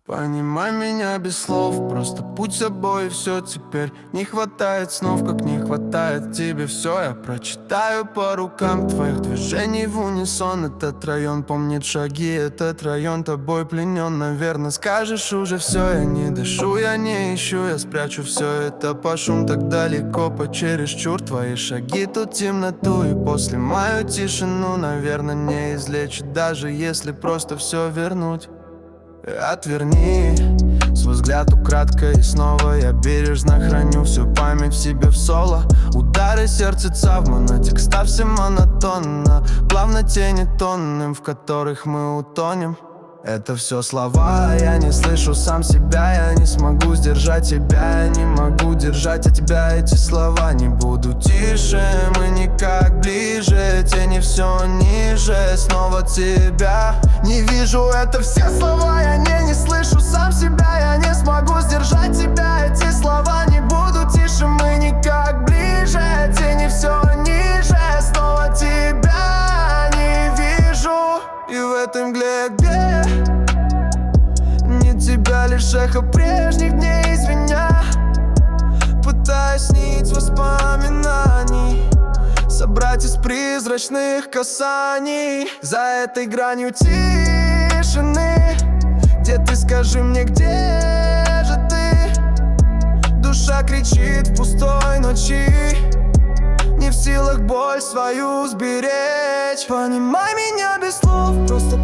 Понимай меня без слов, просто путь с собой и все теперь. Не хватает снов, как не хватает тебе все. Я прочитаю по рукам твоих движений в унисон. Этот район помнит шаги, этот район тобой пленен. Наверное, скажешь уже все, я не дышу, я не ищу. Я спрячу все это по шум так далеко, по чересчур. Твои шаги тут темноту, и после мою тишину, наверное, не излечит, даже если просто все вернуть. Отверни свой взгляд украдкой, и снова я бережно храню всю память в себе в соло. Удары сердца в монотик, ставься монотонно, плавно тени тонным, в которых мы утонем. Это все слова, я не слышу сам себя. Я не смогу сдержать тебя, я не могу держать от тебя эти слова. Не буду тише, мы никак ближе, тени все ниже, снова тебя не вижу. Это все слова, я не слышу сам себя. Я не смогу сдержать тебя, эти слова. Не буду тише, мы никак ближе, тени все ниже, снова тебя не вижу. И в этой мгле где не тебя, лишь эхо прежних дней из меня. Пытаюсь нить воспоминаний, собрать из призрачных касаний. За этой гранью тишины, где ты, скажи мне, где же ты? Душа кричит в пустой ночи, не в силах боль свою сберечь. Понимай меня без слов, просто